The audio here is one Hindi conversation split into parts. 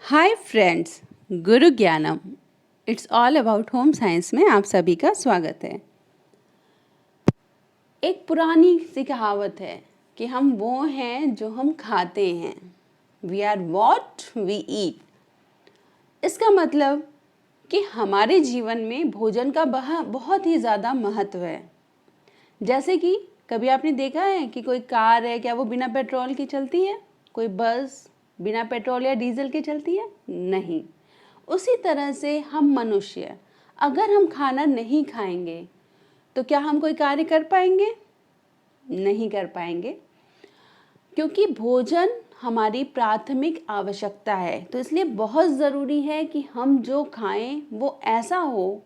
हाय फ्रेंड्स, गुरु ज्ञानम it's all about home science में आप सभी का स्वागत है। एक पुरानी सी कहावत है कि हम वो हैं जो हम खाते हैं। We are what we eat. इसका मतलब कि हमारे जीवन में भोजन का बहुत ही ज़्यादा महत्व है। जैसे कि कभी आपने देखा है कि कोई कार है, क्या वो बिना पेट्रोल की चलती है? कोई बस बिना पेट्रोल या डीजल की चलती है? नहीं। उसी तरह से हम मनुष्य, अगर हम खाना नहीं खाएंगे तो क्या हम कोई कार्य कर पाएंगे? नहीं कर पाएंगे, क्योंकि भोजन हमारी प्राथमिक आवश्यकता है। तो इसलिए बहुत ज़रूरी है कि हम जो खाएं वो ऐसा हो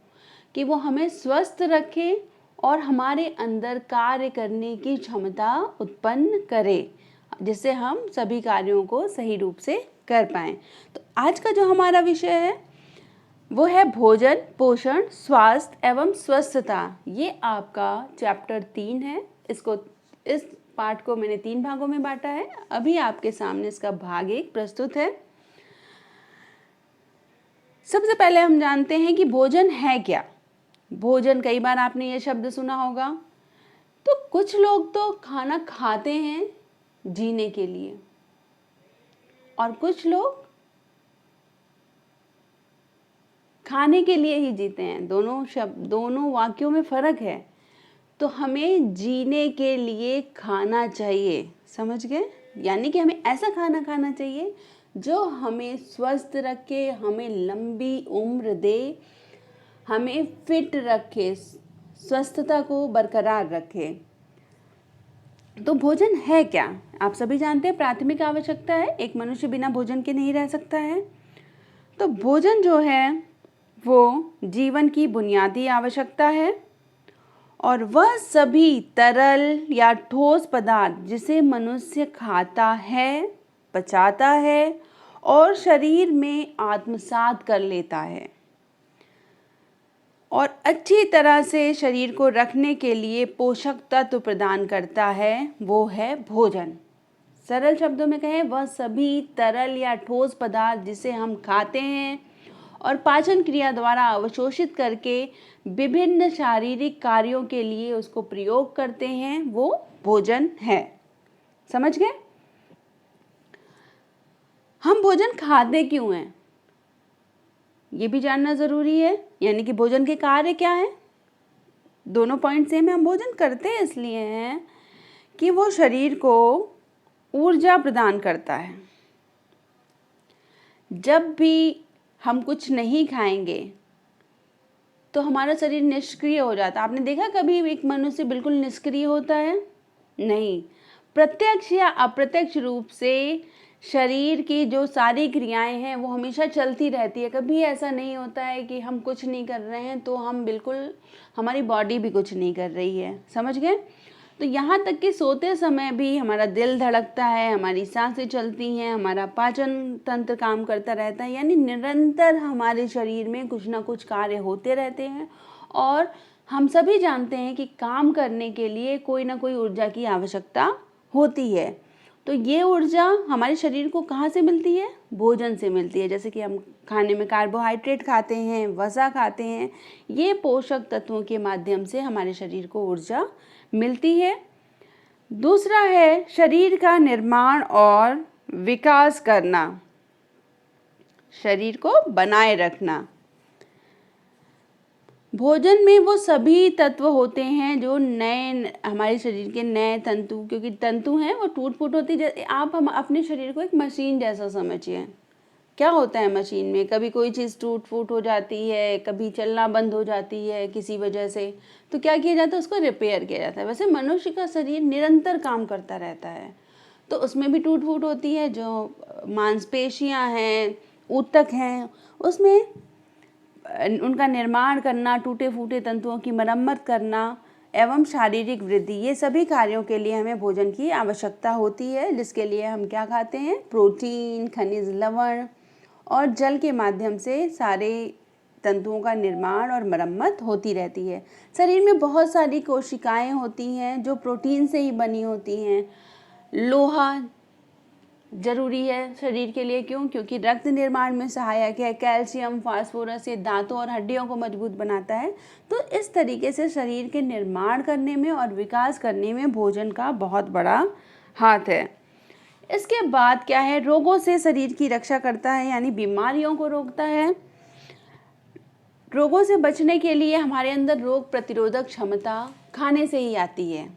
कि वो हमें स्वस्थ रखे और हमारे अंदर कार्य करने की क्षमता उत्पन्न करे, जिससे हम सभी कार्यों को सही रूप से कर पाएं। तो आज का जो हमारा विषय है वो है भोजन, पोषण, स्वास्थ्य एवं स्वस्थता। ये आपका चैप्टर 3 है। इस पाठ को मैंने 3 भागों में बांटा है। अभी आपके सामने इसका भाग 1 प्रस्तुत है। सबसे पहले हम जानते हैं कि भोजन है क्या। भोजन, कई बार आपने ये शब्द सुना होगा। तो कुछ लोग तो खाना खाते हैं जीने के लिए और कुछ लोग खाने के लिए ही जीते हैं। दोनों वाक्यों में फर्क है। तो हमें जीने के लिए खाना चाहिए, समझ गए? यानी कि हमें ऐसा खाना खाना चाहिए जो हमें स्वस्थ रखे, हमें लंबी उम्र दे, हमें फिट रखे, स्वस्थता को बरकरार रखे। तो भोजन है क्या? आप सभी जानते हैं, प्राथमिक आवश्यकता है। एक मनुष्य बिना भोजन के नहीं रह सकता है। तो भोजन जो है वो जीवन की बुनियादी आवश्यकता है और वह सभी तरल या ठोस पदार्थ जिसे मनुष्य खाता है, पचाता है और शरीर में आत्मसात कर लेता है और अच्छी तरह से शरीर को रखने के लिए पोषक तत्व प्रदान करता है, वो है भोजन। सरल शब्दों में कहें, वह सभी तरल या ठोस पदार्थ जिसे हम खाते हैं और पाचन क्रिया द्वारा अवशोषित करके विभिन्न शारीरिक कार्यों के लिए उसको प्रयोग करते हैं, वो भोजन है। समझ गए? हम भोजन खाते क्यों हैं, ये भी जानना जरूरी है। यानी कि भोजन के कार्य क्या है। दोनों पॉइंट सेम है। हम भोजन करते इसलिए हैं कि वो शरीर को ऊर्जा प्रदान करता है। जब भी हम कुछ नहीं खाएंगे तो हमारा शरीर निष्क्रिय हो जाता है। आपने देखा कभी एक मनुष्य बिल्कुल निष्क्रिय होता है? नहीं। प्रत्यक्ष या अप्रत्यक्ष रूप से शरीर की जो सारी क्रियाएं हैं वो हमेशा चलती रहती है। कभी ऐसा नहीं होता है कि हम कुछ नहीं कर रहे हैं तो हम बिल्कुल, हमारी बॉडी भी कुछ नहीं कर रही है। समझ गए? तो यहाँ तक कि सोते समय भी हमारा दिल धड़कता है, हमारी सांसें चलती हैं, हमारा पाचन तंत्र काम करता रहता है। यानी निरंतर हमारे शरीर में कुछ ना कुछ कार्य होते रहते हैं और हम सभी जानते हैं कि काम करने के लिए कोई ना कोई ऊर्जा की आवश्यकता होती है। तो ये ऊर्जा हमारे शरीर को कहाँ से मिलती है? भोजन से मिलती है। जैसे कि हम खाने में कार्बोहाइड्रेट खाते हैं, वसा खाते हैं, ये पोषक तत्वों के माध्यम से हमारे शरीर को ऊर्जा मिलती है। दूसरा है शरीर का निर्माण और विकास करना, शरीर को बनाए रखना। भोजन में वो सभी तत्व होते हैं जो नए, हमारे शरीर के नए तंतु, क्योंकि तंतु हैं वो टूट फूट होती है। आप हम अपने शरीर को एक मशीन जैसा समझिए। क्या होता है मशीन में? कभी कोई चीज़ टूट फूट हो जाती है, कभी चलना बंद हो जाती है किसी वजह से, तो क्या किया जाता है? उसको रिपेयर किया जाता है। वैसे मनुष्य का शरीर निरंतर काम करता रहता है, तो उसमें भी टूट फूट होती है। जो मांसपेशियां हैं, ऊतक हैं, उसमें उनका निर्माण करना, टूटे फूटे तंतुओं की मरम्मत करना एवं शारीरिक वृद्धि, ये सभी कार्यों के लिए हमें भोजन की आवश्यकता होती है, जिसके लिए हम क्या खाते हैं? प्रोटीन, खनिज लवण और जल के माध्यम से सारे तंतुओं का निर्माण और मरम्मत होती रहती है। शरीर में बहुत सारी कोशिकाएं होती हैं जो प्रोटीन से ही बनी होती हैं। लोहा जरूरी है शरीर के लिए। क्यों? क्योंकि रक्त निर्माण में सहायक है। कैल्शियम, फास्फोरस ये दांतों और हड्डियों को मजबूत बनाता है। तो इस तरीके से शरीर के निर्माण करने में और विकास करने में भोजन का बहुत बड़ा हाथ है। इसके बाद क्या है? रोगों से शरीर की रक्षा करता है, यानी बीमारियों को रोकता है। रोगों से बचने के लिए हमारे अंदर रोग प्रतिरोधक क्षमता खाने से ही आती है।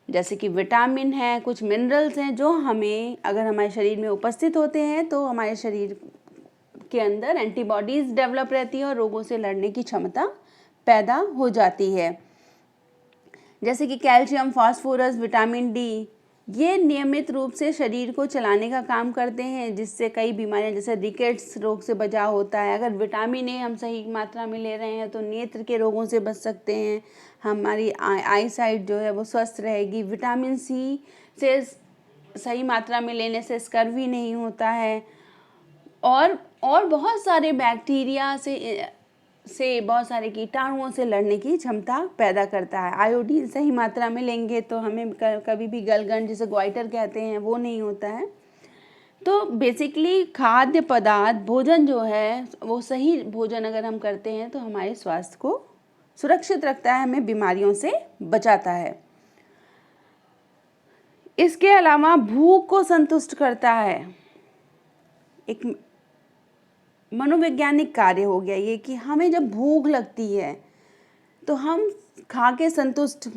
जैसे कि विटामिन है, कुछ मिनरल्स हैं जो हमें अगर हमारे शरीर में उपस्थित होते हैं तो हमारे शरीर के अंदर एंटीबॉडीज़ डेवलप रहती है और रोगों से लड़ने की क्षमता पैदा हो जाती है। जैसे कि कैल्शियम, फास्फोरस, विटामिन डी ये नियमित रूप से शरीर को चलाने का काम करते हैं, जिससे कई बीमारियां जैसे रिकेट्स रोग से बचाव होता है। अगर विटामिन ए हम सही मात्रा में ले रहे हैं तो नेत्र के रोगों से बच सकते हैं, हमारी आई साइट जो है वो स्वस्थ रहेगी। विटामिन सी से सही मात्रा में लेने से स्कर्वी नहीं होता है और बहुत सारे बैक्टीरिया से बहुत सारे कीटाणुओं से लड़ने की क्षमता पैदा करता है। आयोडीन सही मात्रा में लेंगे तो हमें कभी भी गलगंड जिसे ग्वाइटर कहते हैं वो नहीं होता है। तो बेसिकली खाद्य पदार्थ भोजन जो है वो सही भोजन अगर हम करते हैं तो हमारे स्वास्थ्य को सुरक्षित रखता है, हमें बीमारियों से बचाता है। इसके अलावा भूख को संतुष्ट करता है। एक मनोवैज्ञानिक कार्य हो गया ये कि हमें जब भूख लगती है तो हम खा के संतुष्ट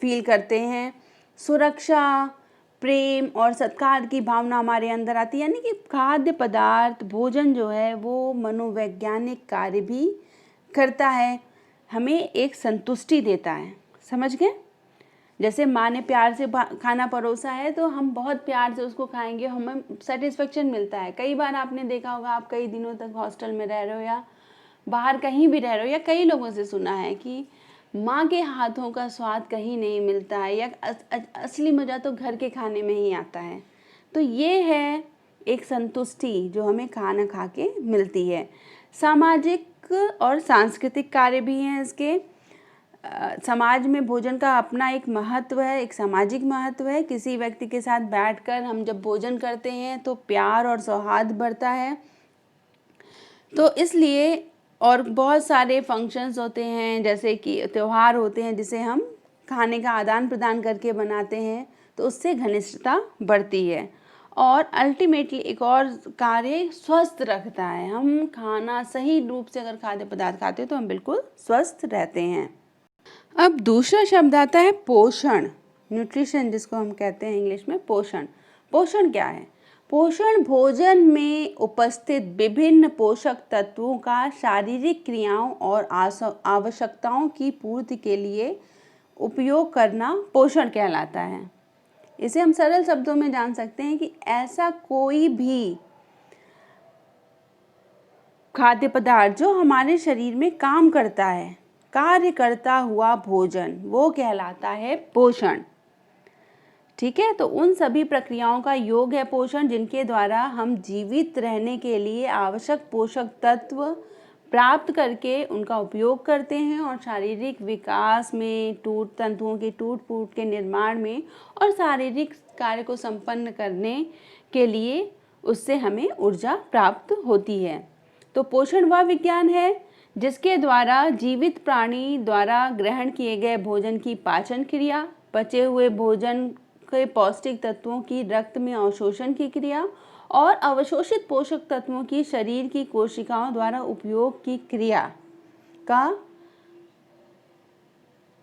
फील करते हैं। सुरक्षा, प्रेम और सत्कार की भावना हमारे अंदर आती है। यानी कि खाद्य पदार्थ भोजन जो है वो मनोवैज्ञानिक कार्य भी करता है, हमें एक संतुष्टि देता है। समझ गए? जैसे माँ ने प्यार से खाना परोसा है तो हम बहुत प्यार से उसको खाएंगे, हमें सेटिस्फेक्शन मिलता है। कई बार आपने देखा होगा, आप कई दिनों तक हॉस्टल में रह रहे हो या बाहर कहीं भी रह रहे हो, या कई लोगों से सुना है कि माँ के हाथों का स्वाद कहीं नहीं मिलता है, या असली मज़ा तो घर के खाने में ही आता है। तो ये है एक संतुष्टि जो हमें खाना खा के मिलती है। सामाजिक और सांस्कृतिक कार्य भी हैं इसके। समाज में भोजन का अपना एक महत्व है, एक सामाजिक महत्व है। किसी व्यक्ति के साथ बैठकर हम जब भोजन करते हैं तो प्यार और सौहार्द बढ़ता है। तो इसलिए और बहुत सारे फंक्शंस होते हैं, जैसे कि त्यौहार होते हैं जिसे हम खाने का आदान प्रदान करके बनाते हैं, तो उससे घनिष्ठता बढ़ती है। और अल्टीमेटली एक और कार्य स्वस्थ रखता है। हम खाना सही रूप से अगर खाद्य पदार्थ खाते हैं तो हम बिल्कुल स्वस्थ रहते हैं। अब दूसरा शब्द आता है पोषण, न्यूट्रिशन जिसको हम कहते हैं इंग्लिश में पोषण। पोषण क्या है? पोषण भोजन में उपस्थित विभिन्न पोषक तत्वों का शारीरिक क्रियाओं और आवश्यकताओं की पूर्ति के लिए उपयोग करना पोषण कहलाता है। इसे हम सरल शब्दों में जान सकते हैं कि ऐसा कोई भी खाद्य पदार्थ जो हमारे शरीर में काम करता है, कार्य करता हुआ भोजन, वो कहलाता है पोषण। ठीक है? तो उन सभी प्रक्रियाओं का योग है पोषण, जिनके द्वारा हम जीवित रहने के लिए आवश्यक पोषक तत्व प्राप्त करके उनका उपयोग करते हैं और शारीरिक विकास में, तंतुओं के टूट फूट के निर्माण में और शारीरिक कार्य को संपन्न करने के लिए उससे हमें ऊर्जा प्राप्त होती है। तो पोषण वह विज्ञान है जिसके द्वारा जीवित प्राणी द्वारा ग्रहण किए गए भोजन की पाचन क्रिया, बचे हुए भोजन के पौष्टिक तत्वों की रक्त में अवशोषण की क्रिया और अवशोषित पोषक तत्वों की शरीर की कोशिकाओं द्वारा उपयोग की क्रिया का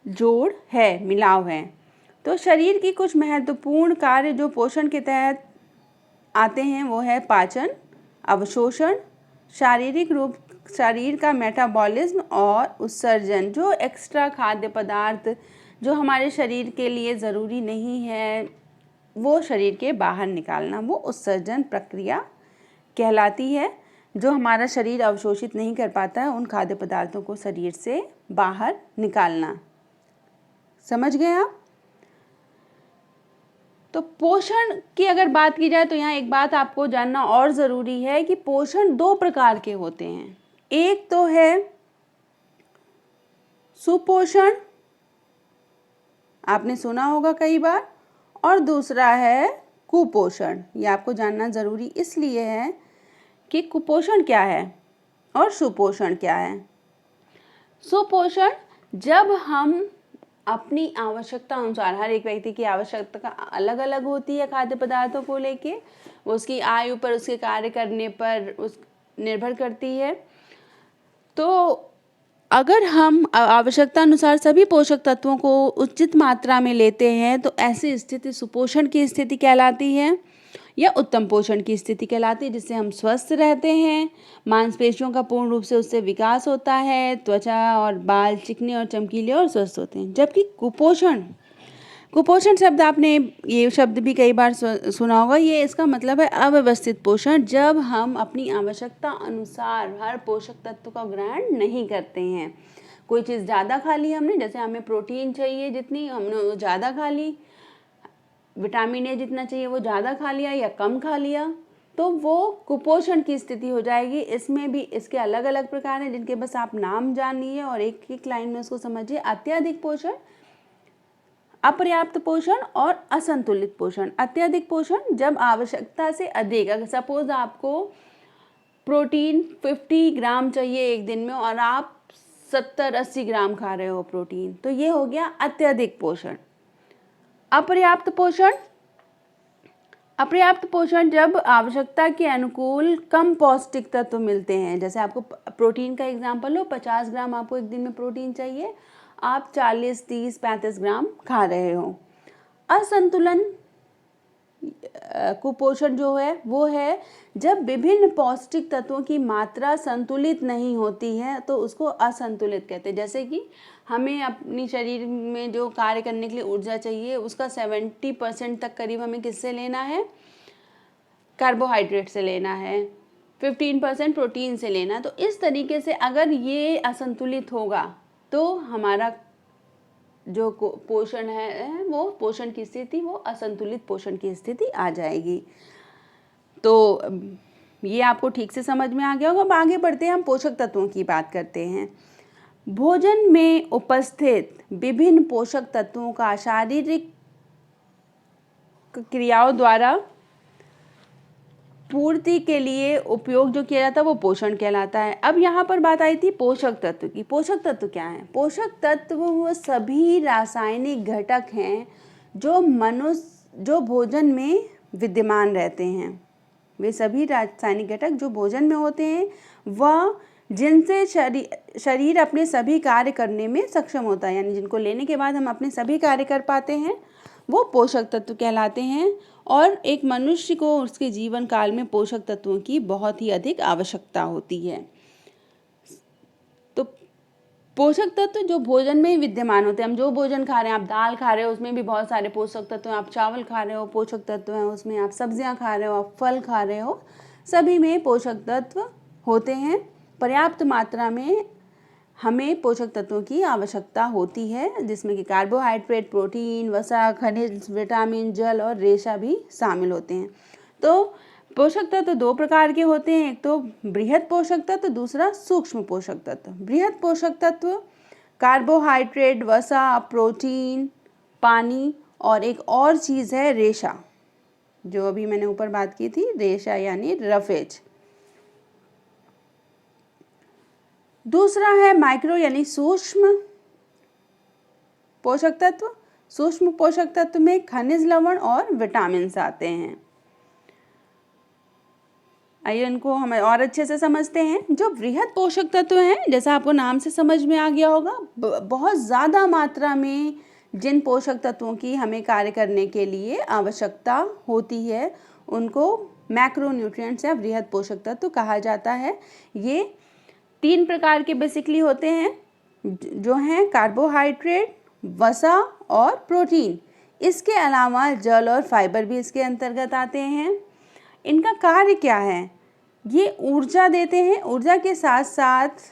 जोड़ है, मिलाव है। तो शरीर की कुछ महत्वपूर्ण कार्य जो पोषण के तहत आते हैं वो है पाचन, अवशोषण, शरीर का मेटाबॉलिज्म और उत्सर्जन। जो एक्स्ट्रा खाद्य पदार्थ जो हमारे शरीर के लिए ज़रूरी नहीं है वो शरीर के बाहर निकालना, वो उत्सर्जन प्रक्रिया कहलाती है। जो हमारा शरीर अवशोषित नहीं कर पाता है उन खाद्य पदार्थों को शरीर से बाहर निकालना। समझ गए आप? तो पोषण की अगर बात की जाए तो यहाँ एक बात आपको जानना और ज़रूरी है कि पोषण दो प्रकार के होते हैं। एक तो है सुपोषण, आपने सुना होगा कई बार, और दूसरा है कुपोषण। ये आपको जानना ज़रूरी इसलिए है कि कुपोषण क्या है और सुपोषण क्या है। सुपोषण, जब हम अपनी आवश्यकता अनुसार, हर एक व्यक्ति की आवश्यकता अलग अलग होती है खाद्य पदार्थों को लेके, उसकी आयु पर, उसके कार्य करने पर उस निर्भर करती है। तो अगर हम आवश्यकता अनुसार सभी पोषक तत्वों को उचित मात्रा में लेते हैं तो ऐसी स्थिति सुपोषण की स्थिति कहलाती है या उत्तम पोषण की स्थिति कहलाती है, जिससे हम स्वस्थ रहते हैं, मांसपेशियों का पूर्ण रूप से उससे विकास होता है, त्वचा और बाल चिकने और चमकीले और स्वस्थ होते हैं। जबकि कुपोषण, कुपोषण शब्द आपने ये शब्द भी कई बार सुना होगा, ये इसका मतलब है अव्यवस्थित पोषण, जब हम अपनी आवश्यकता अनुसार हर पोषक तत्व का ग्रहण नहीं करते हैं। कोई चीज़ ज़्यादा खा ली हमने, जैसे हमें प्रोटीन चाहिए जितनी, हमने वो ज़्यादा खा ली, विटामिन ए जितना चाहिए वो ज़्यादा खा लिया या कम खा लिया, तो वो कुपोषण की स्थिति हो जाएगी। इसमें भी इसके अलग अलग प्रकार हैं जिनके बस आप नाम जानिए और एक एक लाइन में उसको समझिए। अत्यधिक पोषण, अपर्याप्त पोषण और असंतुलित पोषण। अत्यधिक पोषण, जब आवश्यकता से अधिक, अगर सपोज आपको प्रोटीन 50 ग्राम चाहिए एक दिन में और आप 70-80 ग्राम खा रहे हो प्रोटीन, तो ये हो गया अत्यधिक पोषण। अपर्याप्त पोषण, अपर्याप्त पोषण, जब आवश्यकता के अनुकूल कम पौष्टिक तत्व मिलते हैं। जैसे आपको प्रोटीन का एग्जांपल लो, 50 ग्राम आपको एक दिन में प्रोटीन चाहिए, आप 40, 30, 35 ग्राम खा रहे हो। असंतुलन कुपोषण जो है वो है जब विभिन्न पौष्टिक तत्वों की मात्रा संतुलित नहीं होती है, तो उसको असंतुलित कहते हैं। जैसे कि हमें अपनी शरीर में जो कार्य करने के लिए ऊर्जा चाहिए उसका 70% तक करीब हमें किससे लेना है, कार्बोहाइड्रेट से लेना है, 15% प्रोटीन से लेना। तो इस तरीके से अगर ये असंतुलित होगा तो हमारा जो पोषण है वो पोषण की स्थिति, वो असंतुलित पोषण की स्थिति आ जाएगी। तो ये आपको ठीक से समझ में आ गया होगा। अब आगे बढ़ते हैं, हम पोषक तत्वों की बात करते हैं। भोजन में उपस्थित विभिन्न पोषक तत्वों का शारीरिक क्रियाओं द्वारा पूर्ति के लिए उपयोग जो किया जाता है वो पोषण कहलाता है। अब यहाँ पर बात आई थी पोषक तत्व की। पोषक तत्व क्या है? पोषक तत्व वो सभी रासायनिक घटक हैं जो भोजन में विद्यमान रहते हैं। वे सभी रासायनिक घटक जो भोजन में होते हैं वह जिनसे शरीर अपने सभी कार्य करने में सक्षम होता है, यानी जिनको लेने के बाद हम अपने सभी कार्य कर पाते हैं, वो पोषक तत्व कहलाते हैं। और एक मनुष्य को उसके जीवन काल में पोषक तत्वों की बहुत ही अधिक आवश्यकता होती है। तो पोषक तत्व जो भोजन में विद्यमान होते हैं, हम जो भोजन खा रहे हैं, आप दाल खा रहे हो उसमें भी बहुत सारे पोषक तत्व हैं, आप चावल खा रहे हो पोषक तत्व हैं उसमें, आप सब्जियां खा रहे हो, आप फल खा रहे हो, सभी में पोषक तत्व होते हैं। पर्याप्त मात्रा में हमें पोषक तत्वों की आवश्यकता होती है, जिसमें कि कार्बोहाइड्रेट, प्रोटीन, वसा, खनिज, विटामिन, जल और रेशा भी शामिल होते हैं। तो पोषक तत्व दो प्रकार के होते हैं, एक तो बृहद पोषक तत्व, दूसरा सूक्ष्म पोषक तत्व। बृहद पोषक तत्व कार्बोहाइड्रेट, वसा, प्रोटीन, पानी और एक और चीज़ है रेशा, जो अभी मैंने ऊपर बात की थी, रेशा यानी रफेज। दूसरा है माइक्रो यानी सूक्ष्म पोषक तत्व। सूक्ष्म पोषक तत्व में खनिज, लवण और विटामिन आते हैं। आइए इनको हम और अच्छे से समझते हैं। जो बृहद पोषक तत्व हैं, जैसा आपको नाम से समझ में आ गया होगा, बहुत ज़्यादा मात्रा में जिन पोषक तत्वों की हमें कार्य करने के लिए आवश्यकता होती है उनको मैक्रोन्यूट्रिएंट्स या बृहद पोषक तत्व कहा जाता है। ये 3 प्रकार के बेसिकली होते हैं, जो हैं कार्बोहाइड्रेट, वसा और प्रोटीन। इसके अलावा जल और फाइबर भी इसके अंतर्गत आते हैं। इनका कार्य क्या है? ये ऊर्जा देते हैं। ऊर्जा के साथ साथ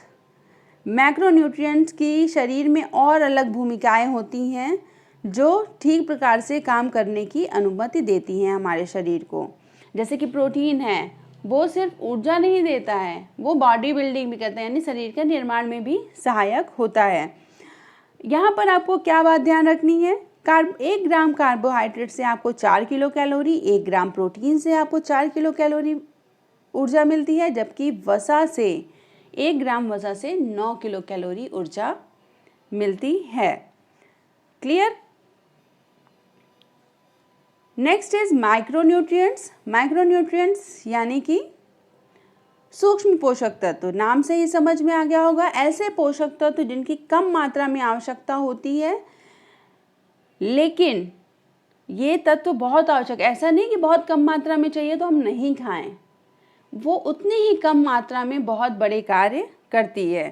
मैक्रोन्यूट्रिएंट्स की शरीर में और अलग भूमिकाएं होती हैं जो ठीक प्रकार से काम करने की अनुमति देती हैं हमारे शरीर को। जैसे कि प्रोटीन है, वो सिर्फ ऊर्जा नहीं देता है, वो बॉडी बिल्डिंग भी करता है, यानी शरीर के निर्माण में भी सहायक होता है। यहाँ पर आपको क्या बात ध्यान रखनी है? 1 ग्राम कार्बोहाइड्रेट से आपको 4 किलो कैलोरी, 1 ग्राम प्रोटीन से आपको 4 किलो कैलोरी ऊर्जा मिलती है, जबकि 1 ग्राम वसा से 9 किलो कैलोरी ऊर्जा मिलती है। Clear? Next is micronutrients. Micronutrients यानी कि सूक्ष्म पोषक तत्व। नाम से ही समझ में आ गया होगा, ऐसे पोषक तत्व जिनकी कम मात्रा में आवश्यकता होती है, लेकिन ये तत्व बहुत आवश्यक, ऐसा नहीं कि बहुत कम मात्रा में चाहिए तो हम नहीं खाएं, वो उतनी ही कम मात्रा में बहुत बड़े कार्य करती है।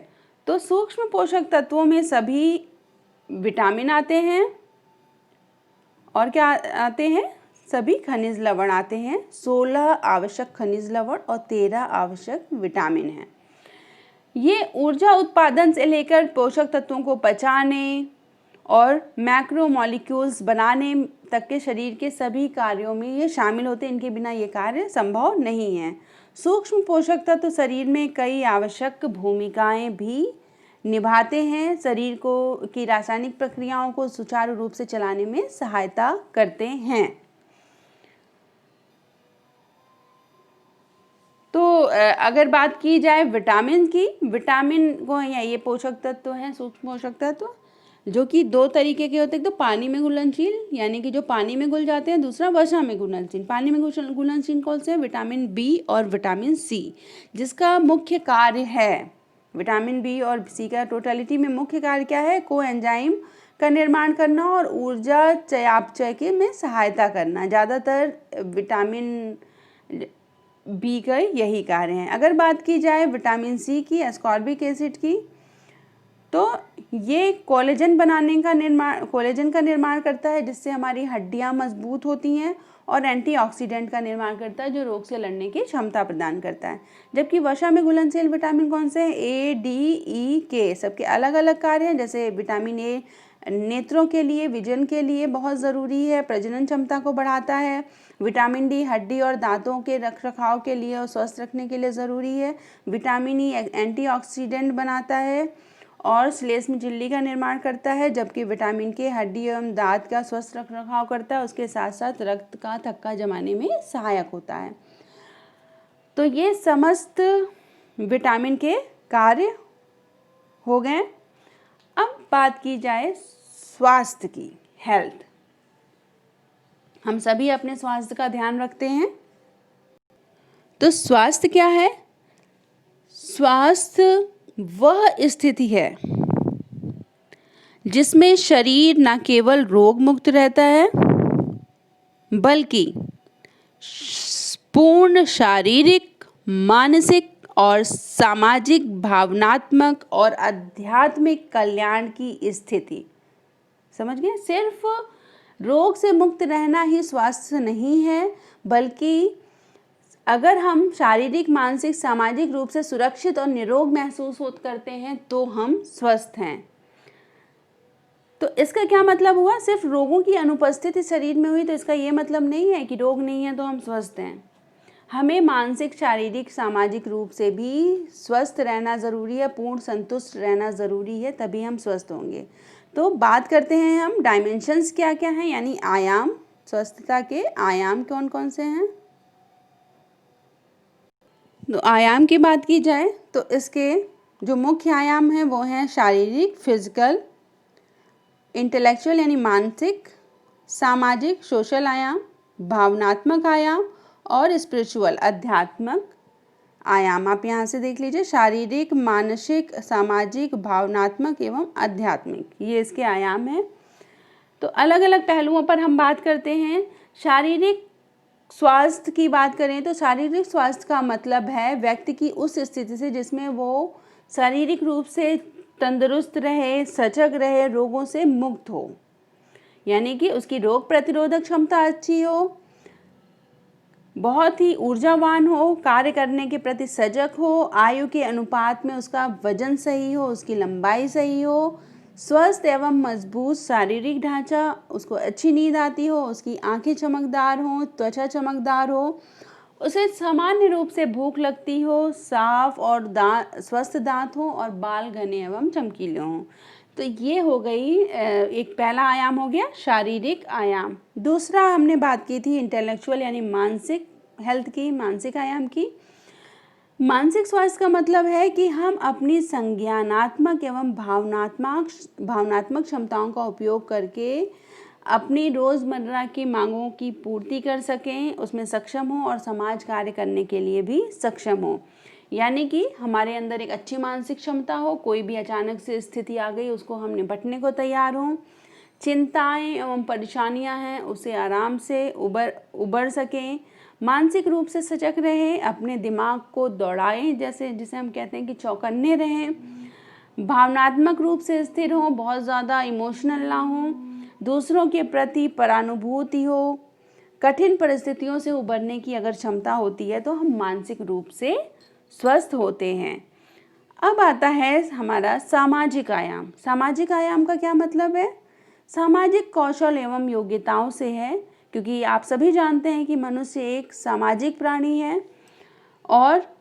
तो सूक्ष्म पोषक तत्वों में सभी विटामिन आते हैं और क्या आते हैं, सभी खनिज लवण आते हैं। 16 आवश्यक खनिज लवण और 13 आवश्यक विटामिन हैं। ये ऊर्जा उत्पादन से लेकर पोषक तत्वों को पचाने और मैक्रोमोलिक्यूल्स बनाने तक के शरीर के सभी कार्यों में ये शामिल होते हैं। इनके बिना ये कार्य संभव नहीं है। सूक्ष्म पोषक तत्व शरीर में कई आवश्यक भूमिकाएं भी निभाते हैं। शरीर की रासायनिक प्रक्रियाओं को सुचारू रूप से चलाने में सहायता करते हैं। तो अगर बात की जाए विटामिन की, विटामिन को ये पोषक तत्व हैं, सूक्ष्म पोषक तत्व, जो कि 2 तरीके के होते हैं। एक तो पानी में घुलनशील, यानी कि जो पानी में घुल जाते हैं, दूसरा वसा में घुलनशील। पानी में घुलनशील कौन से? विटामिन बी और विटामिन सी, जिसका मुख्य कार्य है, विटामिन बी और सी का टोटलिटी में मुख्य कार्य क्या है? कोएंजाइम का निर्माण करना और ऊर्जा चयापचय के में सहायता करना। ज़्यादातर विटामिन बी का यही कार्य है। अगर बात की जाए विटामिन सी की, एस्कॉर्बिक एसिड की, तो ये कोलेजन का निर्माण करता है, जिससे हमारी हड्डियां मजबूत होती हैं, और एंटीऑक्सीडेंट का निर्माण करता है, जो रोग से लड़ने की क्षमता प्रदान करता है। जबकि वसा में घुलनशील विटामिन कौन से हैं? ए, डी, ई, के, सबके अलग अलग कार्य हैं। जैसे विटामिन ए नेत्रों के लिए, विजन के लिए बहुत ज़रूरी है, प्रजनन क्षमता को बढ़ाता है। विटामिन डी हड्डी और दांतों के रखरखाव के लिए और स्वस्थ रखने के लिए ज़रूरी है। विटामिन ई एंटीऑक्सीडेंट बनाता है और श्लेष्म झिल्ली का निर्माण करता है, जबकि विटामिन के हड्डी एवं दांत का स्वस्थ रखरखाव करता है। उसके साथ साथ रक्त का थक्का जमाने में सहायक होता है। तो ये समस्त विटामिन के कार्य हो गए। अब बात की जाए स्वास्थ्य की, हेल्थ। हम सभी अपने स्वास्थ्य का ध्यान रखते हैं। तो स्वास्थ्य क्या है? स्वास्थ्य वह स्थिति है जिसमें शरीर न केवल रोग मुक्त रहता है, बल्कि पूर्ण शारीरिक, मानसिक और सामाजिक, भावनात्मक और आध्यात्मिक कल्याण की स्थिति। समझ गए? सिर्फ रोग से मुक्त रहना ही स्वास्थ्य नहीं है, बल्कि अगर हम शारीरिक, मानसिक, सामाजिक रूप से सुरक्षित और निरोग महसूस करते हैं तो हम स्वस्थ हैं। तो इसका क्या मतलब हुआ? सिर्फ रोगों की अनुपस्थिति शरीर में हुई तो इसका ये मतलब नहीं है कि रोग नहीं है तो हम स्वस्थ हैं। हमें मानसिक, शारीरिक, सामाजिक रूप से भी स्वस्थ रहना ज़रूरी है, पूर्ण संतुष्ट रहना ज़रूरी है, तभी हम स्वस्थ होंगे। तो बात करते हैं हम डायमेंशंस क्या क्या हैं, यानी आयाम। स्वस्थता के आयाम कौन कौन से हैं? तो आयाम की बात की जाए तो इसके जो मुख्य आयाम हैं वो हैं शारीरिक, फिजिकल, इंटेलेक्चुअल यानी मानसिक, सामाजिक, सोशल आयाम, भावनात्मक आयाम और स्पिरिचुअल, आध्यात्मिक आयाम। आप यहाँ से देख लीजिए, शारीरिक, मानसिक, सामाजिक, भावनात्मक एवं आध्यात्मिक, ये इसके आयाम हैं। तो अलग अलग पहलुओं पर हम बात करते हैं। शारीरिक स्वास्थ्य की बात करें तो शारीरिक स्वास्थ्य का मतलब है व्यक्ति की उस स्थिति से जिसमें वो शारीरिक रूप से तंदुरुस्त रहे, सजग रहे, रोगों से मुक्त हो, यानी कि उसकी रोग प्रतिरोधक क्षमता अच्छी हो, बहुत ही ऊर्जावान हो, कार्य करने के प्रति सजग हो, आयु के अनुपात में उसका वजन सही हो, उसकी लंबाई सही हो, स्वस्थ एवं मजबूत शारीरिक ढांचा, उसको अच्छी नींद आती हो, उसकी आंखें चमकदार हों, त्वचा चमकदार हो, उसे सामान्य रूप से भूख लगती हो, साफ और स्वस्थ दांत हो और बाल घने एवं चमकीले हों। तो ये हो गई एक पहला आयाम हो गया शारीरिक आयाम। दूसरा हमने बात की थी इंटेलेक्चुअल यानी मानसिक हेल्थ की, मानसिक आयाम की। मानसिक स्वास्थ्य का मतलब है कि हम अपनी संज्ञानात्मक एवं भावनात्मक क्षमताओं का उपयोग करके अपनी रोज़मर्रा की मांगों की पूर्ति कर सकें, उसमें सक्षम हो और समाज कार्य करने के लिए भी सक्षम हो। यानी कि हमारे अंदर एक अच्छी मानसिक क्षमता हो, कोई भी अचानक से स्थिति आ गई उसको हम निपटने को तैयार हों, चिंताएं एवं परेशानियां हैं उसे आराम से उबर सकें, मानसिक रूप से सजग रहें, अपने दिमाग को दौड़ाएं, जैसे जिसे हम कहते हैं कि चौकन्ने रहें, भावनात्मक रूप से स्थिर हों, बहुत ज़्यादा इमोशनल ना हों, दूसरों के प्रति परानुभूति हो, कठिन परिस्थितियों से उबरने की अगर क्षमता होती है तो हम मानसिक रूप से स्वस्थ होते हैं। अब आता है हमारा सामाजिक आयाम। सामाजिक आयाम का क्या मतलब है? सामाजिक कौशल एवं योग्यताओं से है, क्योंकि आप सभी जानते हैं कि मनुष्य एक सामाजिक प्राणी है और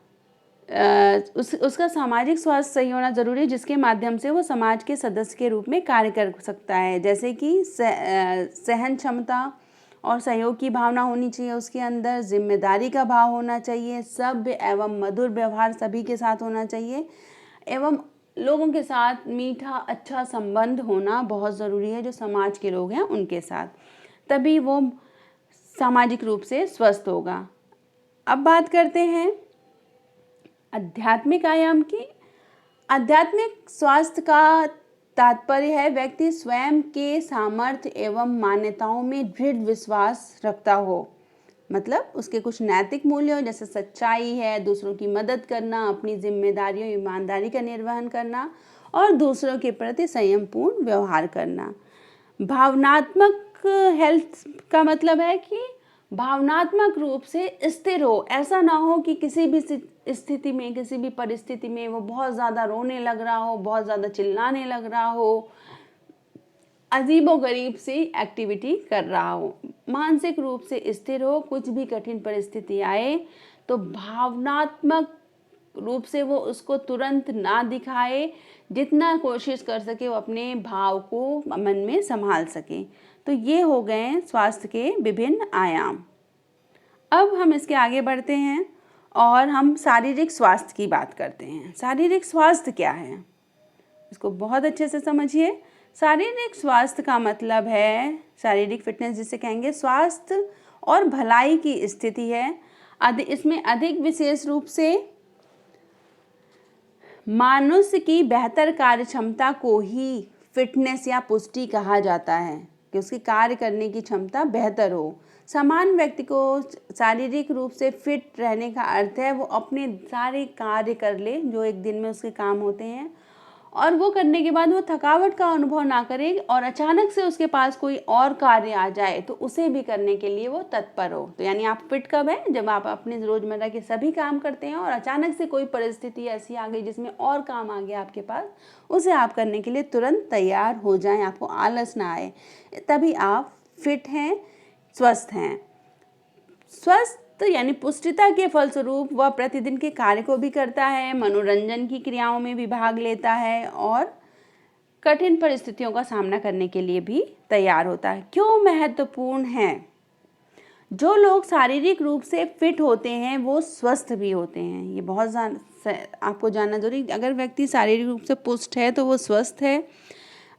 उसका सामाजिक स्वास्थ्य सही होना ज़रूरी है, जिसके माध्यम से वो समाज के सदस्य के रूप में कार्य कर सकता है। जैसे कि सहन क्षमता और सहयोग की भावना होनी चाहिए उसके अंदर, जिम्मेदारी का भाव होना चाहिए, सभ्य एवं मधुर व्यवहार सभी के साथ होना चाहिए, एवं लोगों के साथ मीठा अच्छा संबंध होना बहुत ज़रूरी है, जो समाज के लोग हैं उनके साथ, तभी वो सामाजिक रूप से स्वस्थ होगा। अब बात करते हैं आध्यात्मिक आयाम की। आध्यात्मिक स्वास्थ्य का तात्पर्य है व्यक्ति स्वयं के सामर्थ्य एवं मान्यताओं में दृढ़ विश्वास रखता हो, मतलब उसके कुछ नैतिक मूल्य हो, जैसे सच्चाई है, दूसरों की मदद करना, अपनी जिम्मेदारियों ईमानदारी का निर्वहन करना और दूसरों के प्रति संयमपूर्ण व्यवहार करना। भावनात्मक हेल्थ का मतलब है कि भावनात्मक रूप से स्थिर हो, ऐसा ना हो कि किसी भी स्थिति में, किसी भी परिस्थिति में वो बहुत ज़्यादा रोने लग रहा हो, बहुत ज़्यादा चिल्लाने लग रहा हो, अजीबोगरीब सी एक्टिविटी कर रहा हो। मानसिक रूप से स्थिर हो, कुछ भी कठिन परिस्थिति आए तो भावनात्मक रूप से वो उसको तुरंत ना दिखाए, जितना कोशिश कर सके वो अपने भाव को मन में संभाल सके। तो ये हो गए स्वास्थ्य के विभिन्न आयाम। अब हम इसके आगे बढ़ते हैं और हम शारीरिक स्वास्थ्य की बात करते हैं। शारीरिक स्वास्थ्य क्या है, इसको बहुत अच्छे से समझिए। शारीरिक स्वास्थ्य का मतलब है शारीरिक फिटनेस, जिसे कहेंगे स्वास्थ्य और भलाई की स्थिति है। इसमें अधिक विशेष रूप से मनुष्य की बेहतर कार्य क्षमता को ही फिटनेस या पुष्टि कहा जाता है, कि उसकी कार्य करने की क्षमता बेहतर हो। समान व्यक्ति को शारीरिक रूप से फिट रहने का अर्थ है वो अपने सारे कार्य कर ले जो एक दिन में उसके काम होते हैं, और वो करने के बाद वो थकावट का अनुभव ना करे, और अचानक से उसके पास कोई और कार्य आ जाए तो उसे भी करने के लिए वो तत्पर हो। तो यानी आप फिट कब है? जब आप अपने रोज़मर्रा के सभी काम करते हैं और अचानक से कोई परिस्थिति ऐसी आ गई जिसमें और काम आ गया आपके पास, उसे आप करने के लिए तुरंत तैयार हो जाएं, आपको आलस ना आए, तभी आप फिट हैं, स्वस्थ हैं। स्वस्थ यानी पुष्टिता के फलस्वरूप वह प्रतिदिन के कार्य को भी करता है, मनोरंजन की क्रियाओं में भी भाग लेता है और कठिन परिस्थितियों का सामना करने के लिए भी तैयार होता है। क्यों महत्वपूर्ण है? जो लोग शारीरिक रूप से फिट होते हैं वो स्वस्थ भी होते हैं, ये बहुत आपको जानना जरूरी। अगर व्यक्ति शारीरिक रूप से पुष्ट है तो वो स्वस्थ है,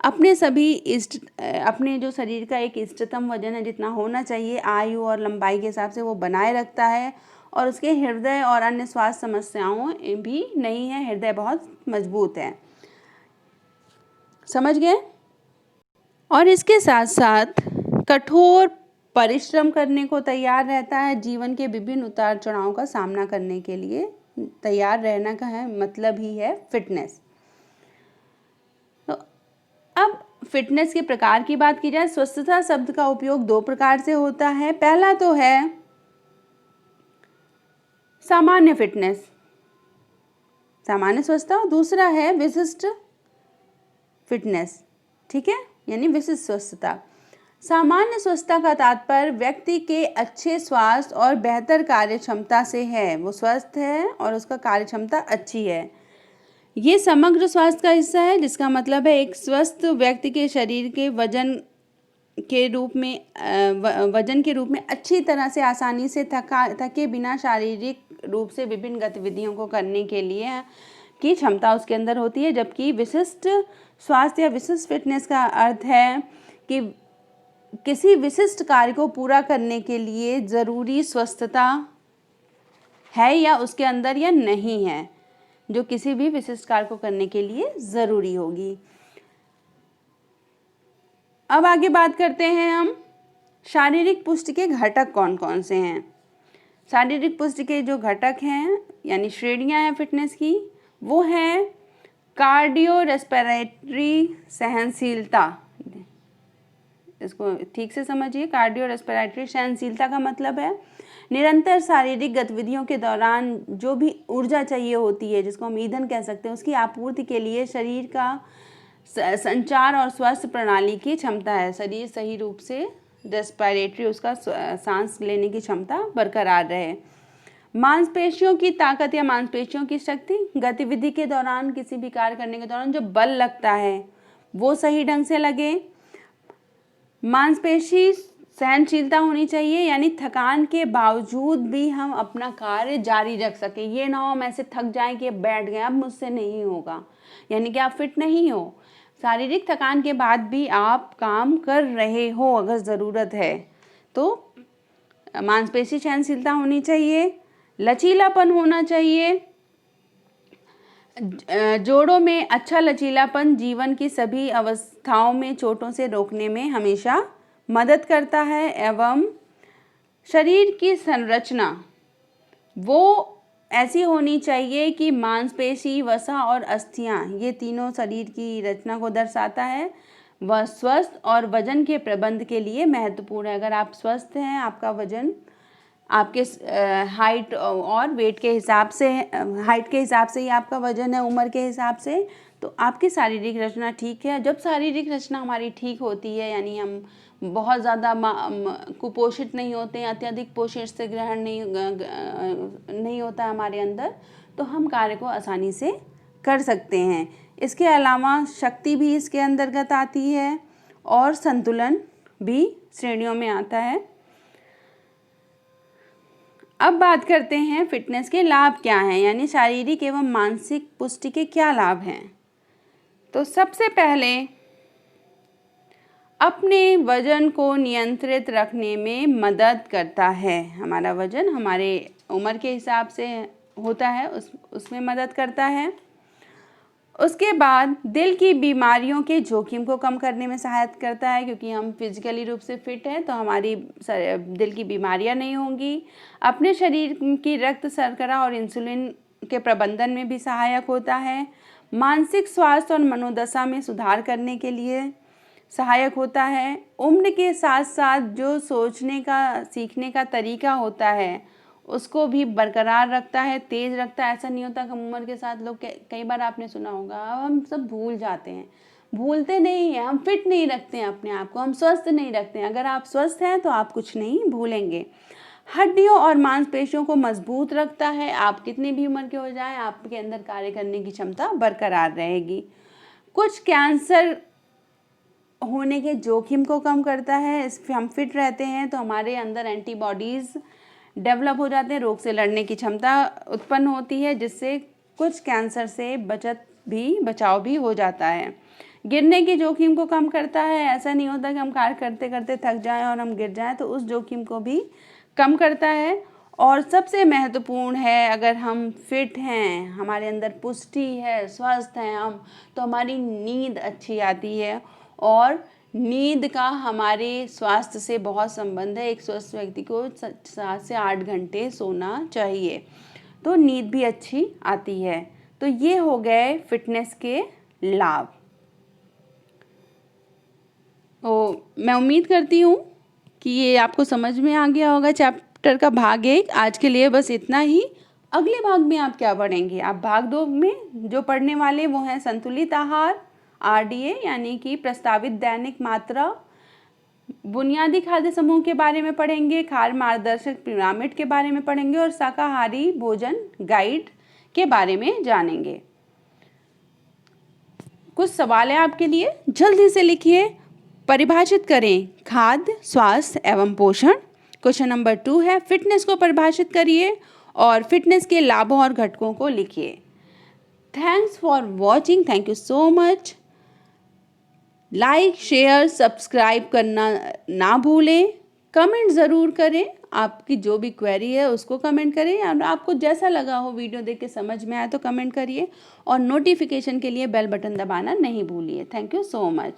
अपने जो शरीर का एक इष्टतम वजन है जितना होना चाहिए आयु और लंबाई के हिसाब से वो बनाए रखता है, और उसके हृदय और अन्य स्वास्थ्य समस्याओं भी नहीं है, हृदय बहुत मजबूत है। समझ गए? और इसके साथ साथ कठोर परिश्रम करने को तैयार रहता है, जीवन के विभिन्न उतार चढ़ाव का सामना करने के लिए तैयार रहना का है मतलब ही है फिटनेस। अब फिटनेस के प्रकार की बात की जाए, स्वस्थता शब्द का उपयोग दो प्रकार से होता है। पहला तो है सामान्य फिटनेस, सामान्य स्वस्थता, और दूसरा है विशिष्ट फिटनेस, ठीक है, यानी विशिष्ट स्वस्थता। सामान्य स्वस्थता का तात्पर्य व्यक्ति के अच्छे स्वास्थ्य और बेहतर कार्य क्षमता से है, वो स्वस्थ है और उसका कार्य क्षमता अच्छी है। ये समग्र स्वास्थ्य का हिस्सा है, जिसका मतलब है एक स्वस्थ व्यक्ति के शरीर के वजन के रूप में अच्छी तरह से आसानी से थके बिना शारीरिक रूप से विभिन्न गतिविधियों को करने के लिए की क्षमता उसके अंदर होती है। जबकि विशिष्ट स्वास्थ्य या विशिष्ट फिटनेस का अर्थ है कि किसी विशिष्ट कार्य को पूरा करने के लिए ज़रूरी स्वस्थता है या उसके अंदर या नहीं है, जो किसी भी विशिष्ट कार्य को करने के लिए ज़रूरी होगी। अब आगे बात करते हैं हम शारीरिक पुष्टि के घटक कौन कौन से हैं। शारीरिक पुष्टि के जो घटक हैं यानी श्रेणियां हैं फिटनेस की, वो हैं कार्डियो रेस्पिरेटरी सहनशीलता। इसको ठीक से समझिए। कार्डियो रेस्पिरेटरी सहनशीलता का मतलब है निरंतर शारीरिक गतिविधियों के दौरान जो भी ऊर्जा चाहिए होती है, जिसको हम ईंधन कह सकते हैं, उसकी आपूर्ति के लिए शरीर का संचार और स्वास्थ्य प्रणाली की क्षमता है। शरीर सही रूप से रेस्पिरेटरी उसका सांस लेने की क्षमता बरकरार रहे। मांसपेशियों की ताकत या मांसपेशियों की शक्ति, गतिविधि के दौरान किसी भी कार्य करने के दौरान जो बल लगता है वो सही ढंग से लगे। मांसपेशी सहनशीलता होनी चाहिए, यानी थकान के बावजूद भी हम अपना कार्य जारी रख सकें। ये ना हो हम ऐसे थक जाएं कि बैठ गए, अब मुझसे नहीं होगा, यानी कि आप फिट नहीं हो। शारीरिक थकान के बाद भी आप काम कर रहे हो अगर ज़रूरत है तो मांसपेशी सहनशीलता होनी चाहिए। लचीलापन होना चाहिए। जोड़ों में अच्छा लचीलापन जीवन की सभी अवस्थाओं में चोटों से रोकने में हमेशा मदद करता है। एवं शरीर की संरचना वो ऐसी होनी चाहिए कि मांसपेशी, वसा और अस्थियां, ये तीनों शरीर की रचना को दर्शाता है। वह स्वस्थ और वजन के प्रबंध के लिए महत्वपूर्ण है। अगर आप स्वस्थ हैं, आपका वजन आपके हाइट और वेट के हिसाब से, हाइट के हिसाब से ही आपका वजन है, उम्र के हिसाब से, तो आपकी शारीरिक रचना ठीक है। जब शारीरिक रचना हमारी ठीक होती है, यानी हम बहुत ज़्यादा कुपोषित नहीं होते हैं, अत्यधिक पोषण से ग्रहण नहीं होता है हमारे अंदर, तो हम कार्य को आसानी से कर सकते हैं। इसके अलावा शक्ति भी इसके अंतर्गत आती है और संतुलन भी श्रेणियों में आता है। अब बात करते हैं फिटनेस के लाभ क्या हैं, यानी शारीरिक एवं मानसिक पुष्टि के क्या लाभ हैं। तो सबसे पहले अपने वजन को नियंत्रित रखने में मदद करता है। हमारा वजन हमारे उम्र के हिसाब से होता है, उसमें मदद करता है। उसके बाद दिल की बीमारियों के जोखिम को कम करने में सहायता करता है, क्योंकि हम फिजिकली रूप से फिट हैं तो हमारी दिल की बीमारियां नहीं होंगी। अपने शरीर की रक्त शर्करा और इंसुलिन के प्रबंधन में भी सहायक होता है। मानसिक स्वास्थ्य और मनोदशा में सुधार करने के लिए सहायक होता है। उम्र के साथ साथ जो सोचने का, सीखने का तरीका होता है उसको भी बरकरार रखता है, तेज रखता है। ऐसा नहीं होता कि उम्र के साथ लोग, कई बार आपने सुना होगा, हम सब भूल जाते हैं। भूलते नहीं हैं, हम फिट नहीं रखते हैं अपने आप को, हम स्वस्थ नहीं रखते हैं। अगर आप स्वस्थ हैं तो आप कुछ नहीं भूलेंगे। हड्डियों और मांसपेशियों को मजबूत रखता है। आप कितनी भी उम्र के हो जाएं, आपके अंदर कार्य करने की क्षमता बरकरार रहेगी। कुछ कैंसर होने के जोखिम को कम करता है। हम फिट रहते हैं तो हमारे अंदर एंटीबॉडीज़ डेवलप हो जाते हैं, रोग से लड़ने की क्षमता उत्पन्न होती है, जिससे कुछ कैंसर से बचाव भी हो जाता है। गिरने के जोखिम को कम करता है। ऐसा नहीं होता कि हम कार्य करते करते थक जाएं और हम गिर जाएं, तो उस जोखिम को भी कम करता है। और सबसे महत्वपूर्ण है, अगर हम फिट हैं, हमारे अंदर पुष्टि है, स्वस्थ हैं हम, तो हमारी नींद अच्छी आती है। और नींद का हमारे स्वास्थ्य से बहुत संबंध है। एक स्वस्थ व्यक्ति को 7 से 8 घंटे सोना चाहिए, तो नींद भी अच्छी आती है। तो ये हो गए फिटनेस के लाभ। तो मैं उम्मीद करती हूँ कि ये आपको समझ में आ गया होगा चैप्टर का भाग 1। आज के लिए बस इतना ही। अगले भाग में आप क्या पढ़ेंगे? आप भाग 2 में जो पढ़ने वाले वो हैं संतुलित आहार, RDA यानी कि प्रस्तावित दैनिक मात्रा, बुनियादी खाद्य समूह के बारे में पढ़ेंगे, खाद्य मार्गदर्शक पिरामिड के बारे में पढ़ेंगे और शाकाहारी भोजन गाइड के बारे में जानेंगे। कुछ सवाल है आपके लिए, जल्दी से लिखिए। परिभाषित करें खाद्य, स्वास्थ्य एवं पोषण। क्वेश्चन नंबर 2 है फिटनेस को परिभाषित करिए और फिटनेस के लाभों और घटकों को लिखिए। Thanks for watching, thank you so much. Like, share, subscribe करना ना भूलें। कमेंट ज़रूर करें, आपकी जो भी क्वेरी है उसको कमेंट करें, और आपको जैसा लगा हो वीडियो देख के समझ में आया तो कमेंट करिए, और नोटिफिकेशन के लिए बेल बटन दबाना नहीं भूलिए। Thank you so much.